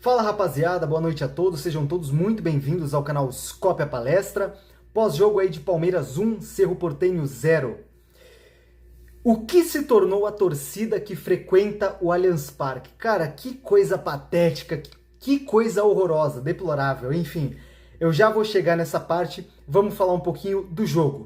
Fala rapaziada, boa noite a todos, sejam todos muito bem-vindos ao canal Scope a Palestra. Pós-jogo aí de Palmeiras 1, Cerro Porteño 0. O que se tornou a torcida que frequenta o Allianz Parque? Cara, que coisa patética, que coisa horrorosa, deplorável, enfim. Eu já vou chegar nessa parte, vamos falar um pouquinho do jogo.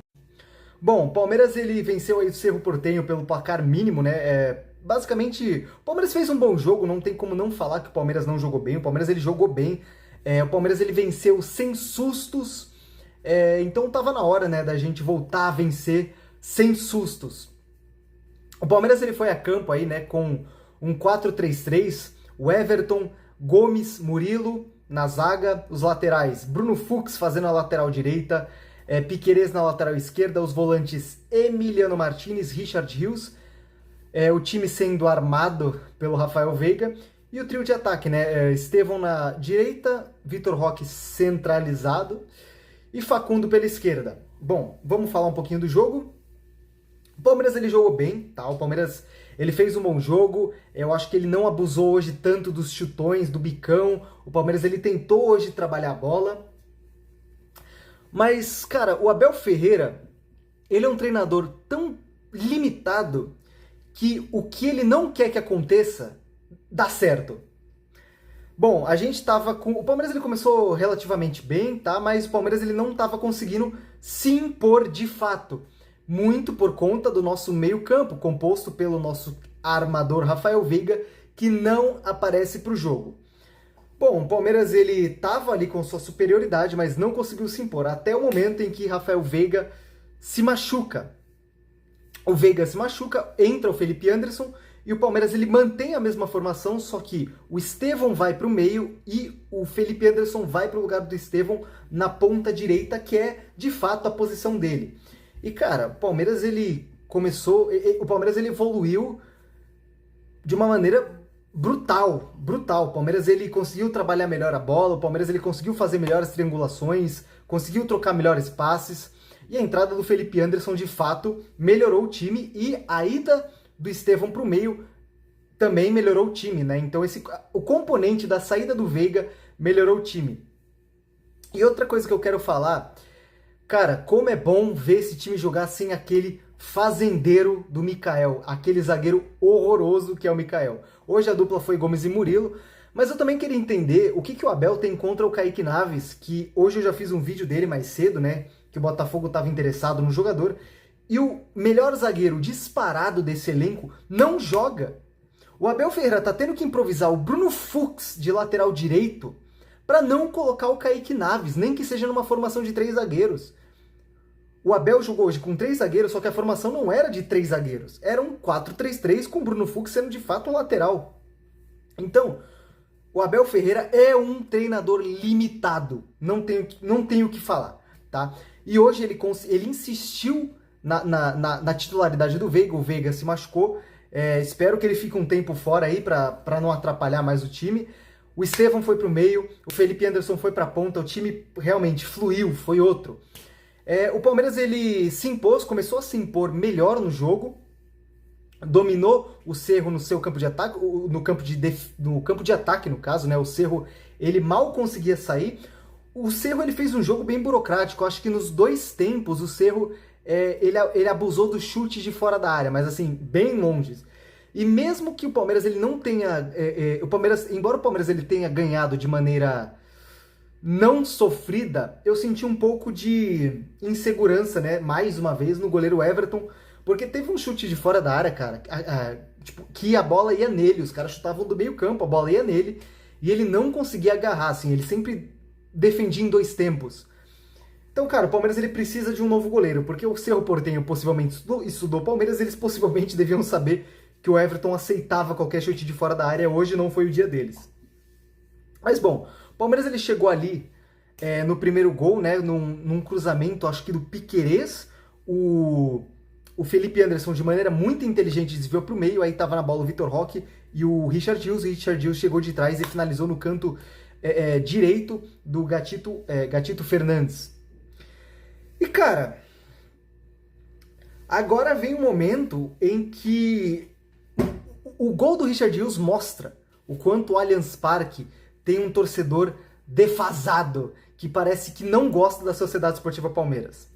Bom, o Palmeiras ele venceu aí o Cerro Porteño pelo placar mínimo, né? Basicamente, o Palmeiras fez um bom jogo, não tem como não falar que o Palmeiras não jogou bem. O Palmeiras ele jogou bem, o Palmeiras ele venceu sem sustos, então tava na hora, né, da gente voltar a vencer sem sustos. O Palmeiras ele foi a campo aí, né, com um 4-3-3, o Everton, Gomes, Murilo na zaga, os laterais, Bruno Fux fazendo a lateral direita, Piquerez na lateral esquerda, os volantes Emiliano Martinez, Richard Rios, o time sendo armado pelo Rafael Veiga, e o trio de ataque, né? Estevão na direita, Vitor Roque centralizado e Facundo pela esquerda. Bom, vamos falar um pouquinho do jogo. O Palmeiras ele jogou bem, tá? O Palmeiras ele fez um bom jogo. Eu acho que ele não abusou hoje tanto dos chutões, do bicão. O Palmeiras ele tentou hoje trabalhar a bola. Mas, cara, o Abel Ferreira, ele é um treinador tão limitado que o que ele não quer que aconteça, dá certo. Bom, a gente tava com... O Palmeiras ele começou relativamente bem, tá? Mas o Palmeiras ele não tava conseguindo se impor de fato. Muito por conta do nosso meio-campo, composto pelo nosso armador Rafael Veiga, que não aparece pro jogo. Bom, o Palmeiras ele tava ali com sua superioridade, mas não conseguiu se impor. Até o momento em que Rafael Veiga se machuca. O Veiga se machuca, entra o Felipe Anderson e o Palmeiras ele mantém a mesma formação, só que o Estevão vai para o meio e o Felipe Anderson vai para o lugar do Estevão na ponta direita, que é de fato a posição dele. E cara, o Palmeiras ele evoluiu de uma maneira brutal. O Palmeiras ele conseguiu trabalhar melhor a bola, o Palmeiras ele conseguiu fazer melhores triangulações, conseguiu trocar melhores passes. E a entrada do Felipe Anderson, de fato, melhorou o time. E a ida do Estevão para o meio também melhorou o time, né? Então o componente da saída do Veiga melhorou o time. E outra coisa que eu quero falar, cara, como é bom ver esse time jogar sem aquele fazendeiro do Mikael, aquele zagueiro horroroso que é o Mikael. Hoje a dupla foi Gomes e Murilo, mas eu também queria entender o que o Abel tem contra o Kaique Naves, que hoje eu já fiz um vídeo dele mais cedo, né? Que o Botafogo estava interessado no jogador, e o melhor zagueiro disparado desse elenco não joga. O Abel Ferreira tá tendo que improvisar o Bruno Fux de lateral direito para não colocar o Kaique Naves, nem que seja numa formação de 3 zagueiros. O Abel jogou hoje com 3 zagueiros, só que a formação não era de 3 zagueiros, era um 4-3-3 com o Bruno Fux sendo de fato um lateral. Então, o Abel Ferreira é um treinador limitado, não tenho o que falar, tá? E hoje ele insistiu na titularidade do Veiga, o Veiga se machucou, espero que ele fique um tempo fora aí para não atrapalhar mais o time. O Estevão foi pro meio, o Felipe Anderson foi pra ponta, o time realmente fluiu, foi outro. O Palmeiras ele se impôs, começou a se impor melhor no jogo, dominou o Cerro no seu campo de ataque, no campo de ataque no caso, né? O Cerro ele mal conseguia sair. O Cerro ele fez um jogo bem burocrático, acho que nos 2 tempos o Cerro ele abusou do chute de fora da área, mas assim, bem longe. E mesmo que o Palmeiras ele não tenha, embora o Palmeiras ele tenha ganhado de maneira não sofrida, eu senti um pouco de insegurança, né, mais uma vez no goleiro Everton, porque teve um chute de fora da área, cara, que a bola ia nele, os caras chutavam do meio campo, a bola ia nele, e ele não conseguia agarrar, assim, ele sempre defendia em 2 tempos. Então, cara, o Palmeiras ele precisa de um novo goleiro, porque o Cerro Porteño possivelmente estudou o Palmeiras, eles possivelmente deviam saber que o Everton aceitava qualquer chute de fora da área, hoje não foi o dia deles. Mas bom, o Palmeiras ele chegou ali no primeiro gol, né, num cruzamento, acho que do Piquerez, o Felipe Anderson de maneira muito inteligente desviou para o meio, aí tava na bola o Vitor Roque e o Richard Rios chegou de trás e finalizou no canto direito do Gatito Fernandes. E cara, agora vem um momento em que o gol do Richard Rios mostra o quanto o Allianz Parque tem um torcedor defasado, que parece que não gosta da Sociedade Esportiva Palmeiras.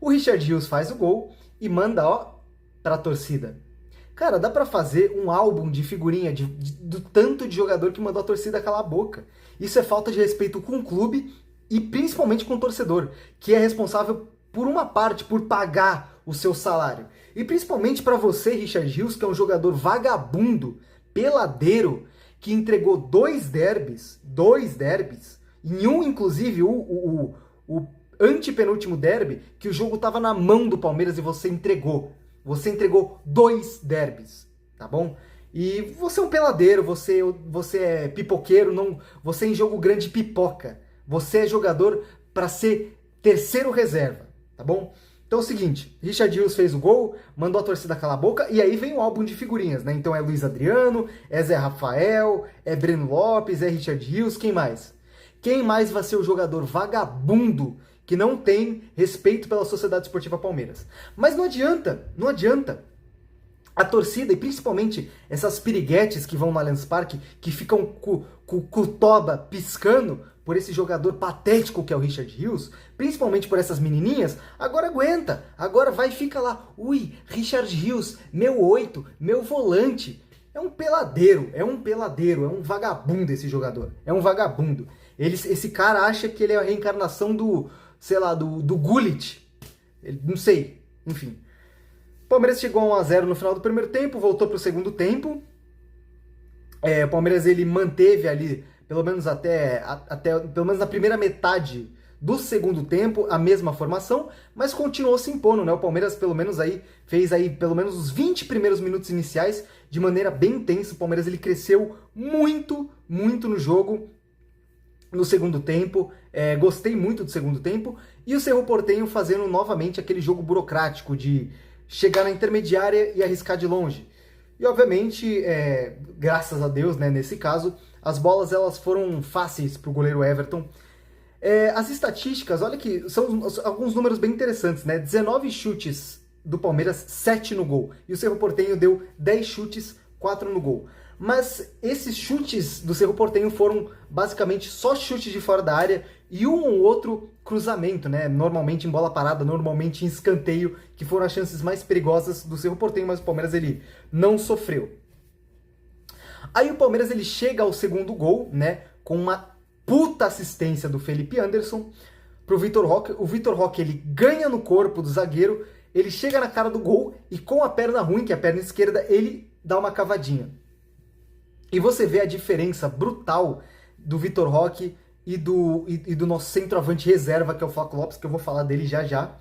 O Richard Rios faz o gol e manda, ó, pra torcida. Cara, dá pra fazer um álbum de figurinha do tanto de jogador que mandou a torcida calar a boca. Isso é falta de respeito com o clube e principalmente com o torcedor, que é responsável por uma parte, por pagar o seu salário. E principalmente para você, Richard Rios, que é um jogador vagabundo, peladeiro, que entregou dois derbys, em um, inclusive, o antepenúltimo derby, que o jogo estava na mão do Palmeiras e você entregou. Você entregou 2 derbys, tá bom? E você é um peladeiro, você é pipoqueiro, não, você em jogo grande pipoca. Você é jogador para ser terceiro reserva, tá bom? Então é o seguinte, Richard Rios fez o gol, mandou a torcida calar a boca, e aí vem um álbum de figurinhas, né? Então é Luiz Adriano, é Zé Rafael, é Breno Lopes, é Richard Rios, quem mais? Quem mais vai ser o jogador vagabundo que não tem respeito pela Sociedade Esportiva Palmeiras? Mas não adianta. A torcida, e principalmente essas piriguetes que vão no Allianz Parque, que ficam com o toba piscando por esse jogador patético que é o Richard Rios, principalmente por essas menininhas, agora aguenta, agora vai e fica lá, ui, Richard Rios, meu 8, meu volante. É um peladeiro, é um vagabundo esse jogador, é um vagabundo. Esse cara acha que ele é a reencarnação do, sei lá, do Gullit, não sei, enfim. O Palmeiras chegou a 1-0 no final do primeiro tempo, voltou para o segundo tempo. O Palmeiras ele manteve ali, pelo menos pelo menos na primeira metade do segundo tempo, a mesma formação, mas continuou se impondo, né? O Palmeiras pelo menos aí fez aí pelo menos os 20 primeiros minutos iniciais de maneira bem intensa. O Palmeiras ele cresceu muito no jogo no segundo tempo. Gostei muito do segundo tempo. E o Cerro Porteño fazendo novamente aquele jogo burocrático de chegar na intermediária e arriscar de longe. E obviamente, graças a Deus, né, nesse caso, as bolas elas foram fáceis para o goleiro Everton. As estatísticas, olha que são alguns números bem interessantes, né? 19 chutes do Palmeiras, 7 no gol. E o Cerro Porteño deu 10 chutes, 4 no gol. Mas esses chutes do Cerro Porteño foram basicamente só chutes de fora da área e um ou outro cruzamento, né? Normalmente em bola parada, normalmente em escanteio, que foram as chances mais perigosas do Cerro Porteño, mas o Palmeiras ele não sofreu. Aí o Palmeiras ele chega ao segundo gol, né? Com uma puta assistência do Felipe Anderson pro Vitor Roque. O Vitor Roque ele ganha no corpo do zagueiro, ele chega na cara do gol e com a perna ruim, que é a perna esquerda, ele dá uma cavadinha. E você vê a diferença brutal do Vitor Roque e do nosso centroavante reserva, que é o Flaco Lopes, que eu vou falar dele já já.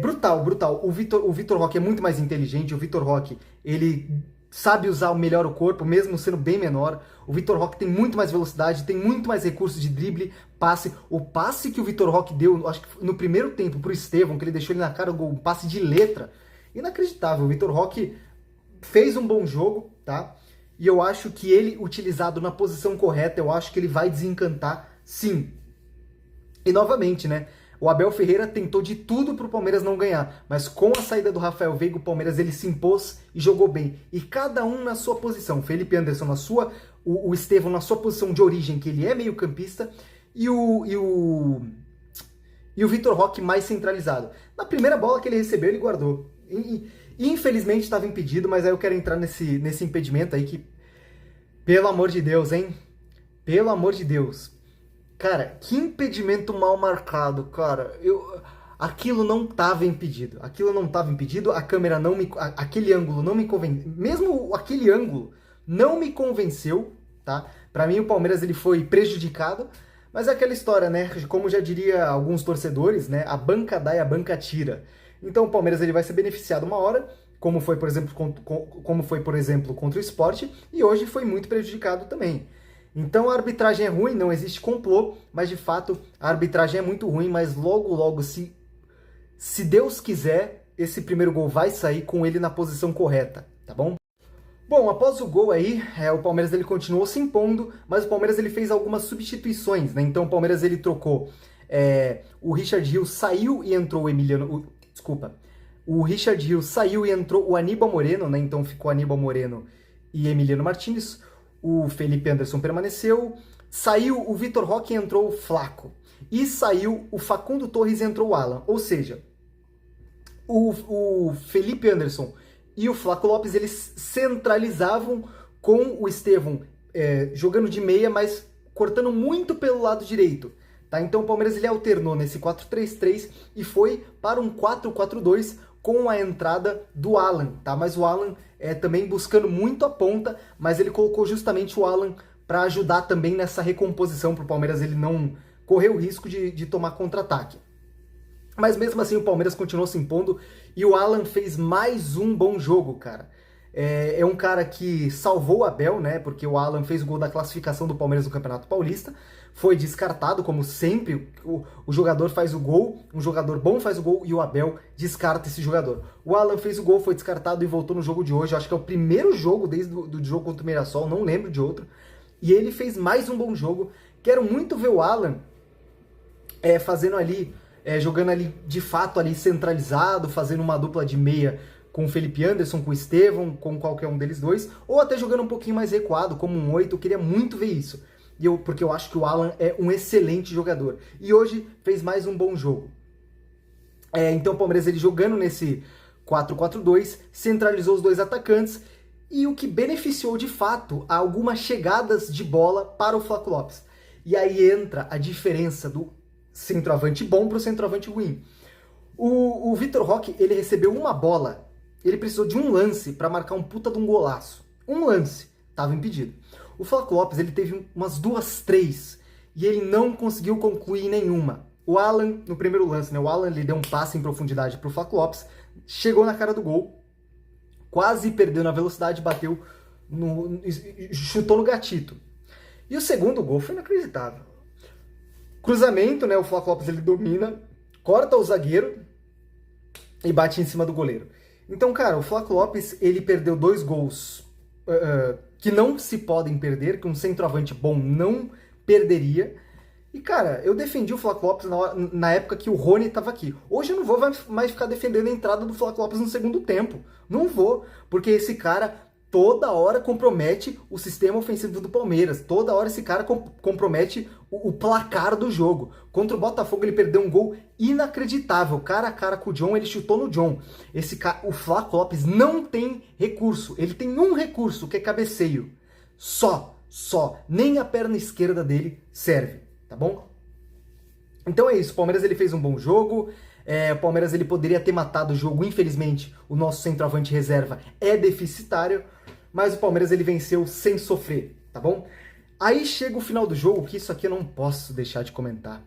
Brutal. O Vitor Roque é muito mais inteligente, o Vitor Roque, ele sabe usar melhor o corpo, mesmo sendo bem menor. O Vitor Roque tem muito mais velocidade, tem muito mais recursos de drible, passe. O passe que o Vitor Roque deu, acho que no primeiro tempo, pro Estevão, que ele deixou ele na cara, um passe de letra, inacreditável. O Vitor Roque fez um bom jogo, tá? E eu acho que ele, utilizado na posição correta, eu acho que ele vai desencantar, sim. E novamente, né? O Abel Ferreira tentou de tudo para o Palmeiras não ganhar, mas com a saída do Rafael Veiga, o Palmeiras ele se impôs e jogou bem. E cada um na sua posição. Felipe Anderson na sua, o Estevão na sua posição de origem, que ele é meio campista, e o Vitor Roque mais centralizado. Na primeira bola que ele recebeu, ele guardou. Infelizmente estava impedido, mas aí eu quero entrar nesse impedimento aí que, pelo amor de Deus, hein? Pelo amor de Deus. Cara, que impedimento mal marcado, cara. Aquilo não estava impedido. A câmera não me... Aquele ângulo não me convenceu. Mesmo aquele ângulo não me convenceu, tá? Pra mim o Palmeiras ele foi prejudicado. Mas é aquela história, né? Como já diria alguns torcedores, né? A banca dá e a banca tira. Então o Palmeiras ele vai ser beneficiado uma hora, como foi, por exemplo, contra o Sport, e hoje foi muito prejudicado também. Então a arbitragem é ruim, não existe complô, mas de fato a arbitragem é muito ruim, mas logo, se Deus quiser, esse primeiro gol vai sair com ele na posição correta, tá bom? Bom, após o gol aí, o Palmeiras ele continuou se impondo, mas o Palmeiras ele fez algumas substituições, né? Então o Palmeiras ele trocou, o Richard Rios saiu e entrou o Emiliano... O Richard Rios saiu e entrou o Aníbal Moreno, né? Então ficou Aníbal Moreno e Emiliano Martínez. o Felipe Anderson permaneceu, saiu o Vitor Roque e entrou o Flaco. E saiu o Facundo Torres e entrou o Alan. Ou seja, o Felipe Anderson e o Flaco Lopes, eles centralizavam com o Estevão jogando de meia, mas cortando muito pelo lado direito. Tá? Então o Palmeiras ele alternou nesse 4-3-3 e foi para um 4-4-2 com a entrada do Alan. Tá? Mas o Alan também buscando muito a ponta, mas ele colocou justamente o Alan para ajudar também nessa recomposição, para o Palmeiras ele não correr o risco de tomar contra-ataque. Mas mesmo assim o Palmeiras continuou se impondo e o Alan fez mais um bom jogo, cara. É um cara que salvou o Abel, né? Porque o Alan fez o gol da classificação do Palmeiras no Campeonato Paulista. Foi descartado, como sempre. O jogador faz o gol, um jogador bom faz o gol e o Abel descarta esse jogador. O Alan fez o gol, foi descartado e voltou no jogo de hoje. Acho que é o primeiro jogo desde o jogo contra o Mirassol, não lembro de outro. E ele fez mais um bom jogo. Quero muito ver o Alan fazendo ali, jogando ali de fato ali centralizado, fazendo uma dupla de meia com o Felipe Anderson, com o Estevão, com qualquer um deles dois, ou até jogando um pouquinho mais recuado, como um 8, eu queria muito ver isso. Porque eu acho que o Alan é um excelente jogador. E hoje fez mais um bom jogo. Então o Palmeiras ele jogando nesse 4-4-2, centralizou os dois atacantes, e o que beneficiou de fato algumas chegadas de bola para o Flaco Lopes. E aí entra a diferença do centroavante bom para o centroavante ruim. O Vitor Roque, ele recebeu uma bola, ele precisou de um lance para marcar um puta de um golaço. Um lance, estava impedido. O Flaco Lopes, ele teve umas 2, 3, e ele não conseguiu concluir nenhuma. O Alan, no primeiro lance, né, o Alan ele deu um passe em profundidade para o Flaco Lopes, chegou na cara do gol, quase perdeu na velocidade, bateu, chutou no gatito. E o segundo gol foi inacreditável. Cruzamento, né, o Flaco Lopes ele domina, corta o zagueiro e bate em cima do goleiro. Então, cara, o Flaco Lopes, ele perdeu 2 gols que não se podem perder, que um centroavante bom não perderia. E, cara, eu defendi o Flaco Lopes na época que o Rony estava aqui. Hoje eu não vou mais ficar defendendo a entrada do Flaco Lopes no segundo tempo. Não vou, porque esse cara toda hora compromete o sistema ofensivo do Palmeiras. Toda hora esse cara compromete o placar do jogo. Contra o Botafogo ele perdeu um gol inacreditável. Cara a cara com o John, ele chutou no John. O Flaco Lopes não tem recurso. Ele tem um recurso, que é cabeceio. Só. Nem a perna esquerda dele serve, tá bom? Então é isso, o Palmeiras ele fez um bom jogo. O Palmeiras ele poderia ter matado o jogo, infelizmente o nosso centroavante reserva é deficitário, mas o Palmeiras ele venceu sem sofrer, tá bom? Aí chega o final do jogo, que isso aqui eu não posso deixar de comentar.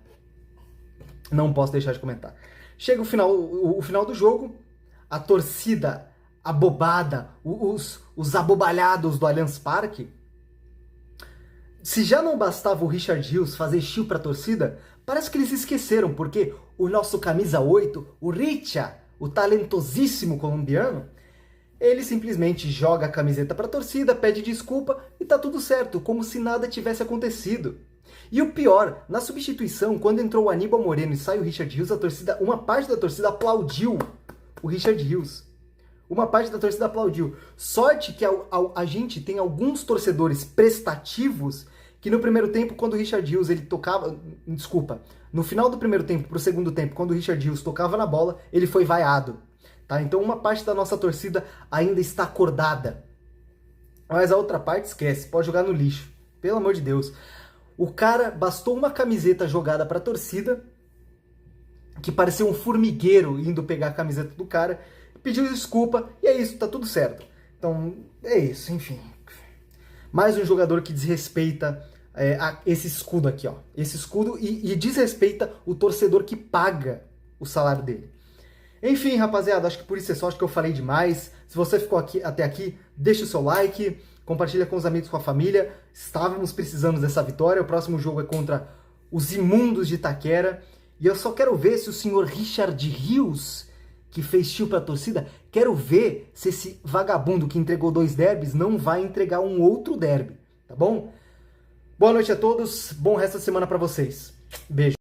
Não posso deixar de comentar. Chega o final do jogo, a torcida abobada, os abobalhados do Allianz Parque. Se já não bastava o Richard Rios fazer chill pra torcida, parece que eles esqueceram, porque o nosso camisa 8, o Richa, o talentosíssimo colombiano, ele simplesmente joga a camiseta pra torcida, pede desculpa e tá tudo certo, como se nada tivesse acontecido. E o pior, na substituição, quando entrou o Aníbal Moreno e sai o Richard Rios, uma parte da torcida aplaudiu o Richard Rios. Uma parte da torcida aplaudiu. Sorte que a gente tem alguns torcedores prestativos que no primeiro tempo, quando o Richard Rios ele tocava... Desculpa. No final do primeiro tempo pro segundo tempo, quando o Richard Rios tocava na bola, ele foi vaiado. Tá? Então uma parte da nossa torcida ainda está acordada. Mas a outra parte, esquece. Pode jogar no lixo. Pelo amor de Deus. O cara, bastou uma camiseta jogada pra torcida, que parecia um formigueiro indo pegar a camiseta do cara, pediu desculpa, e é isso, tá tudo certo. Então, é isso, enfim. Mais um jogador que desrespeita esse escudo aqui, ó. Esse escudo e desrespeita o torcedor que paga o salário dele. Enfim, rapaziada, acho que por isso é só, acho que eu falei demais. Se você ficou até aqui, deixa o seu like, compartilha com os amigos, com a família. Estávamos precisando dessa vitória. O próximo jogo é contra os imundos de Itaquera. E eu só quero ver se o senhor Richard Rios, que fez chill pra torcida, quero ver se esse vagabundo que entregou 2 derbys não vai entregar um outro derby, tá bom? Boa noite a todos, bom resto de semana pra vocês. Beijo.